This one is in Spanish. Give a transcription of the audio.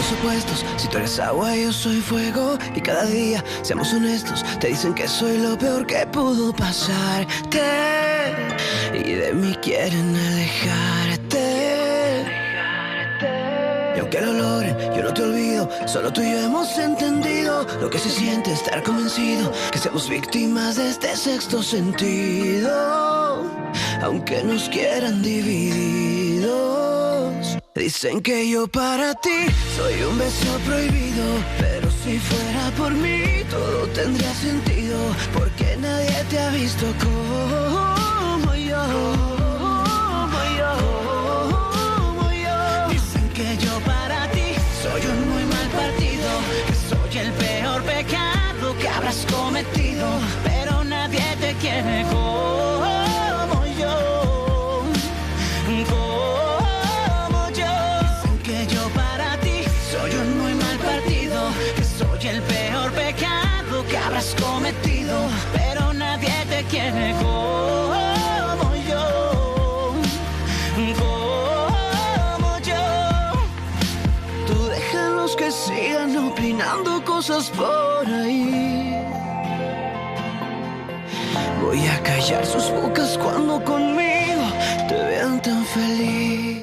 polos opuestos. Si tú eres agua, yo soy fuego. Y cada día, seamos honestos, te dicen que soy lo peor que pudo pasarte. Y de mí quieren alejarte. Y aunque lo logren, yo no te olvido. Solo tú y yo hemos entendido lo que se siente estar convencido que seamos víctimas de este sexto sentido. Aunque nos quieran divididos. Dicen que yo para ti soy un beso prohibido, pero si fuera por mí todo tendría sentido, porque nadie te ha visto como yo. Dicen que yo para ti soy un muy mal partido, que soy el peor pecado que habrás cometido, pero nadie te quiere como yo. Dicen que yo para ti soy un muy mal partido, que soy el peor pecado que habrás cometido, pero nadie te quiere como yo. Tú déjalos que sigan opinando cosas por ahí. Voy a callar sus bocas cuando conmigo te vean tan feliz.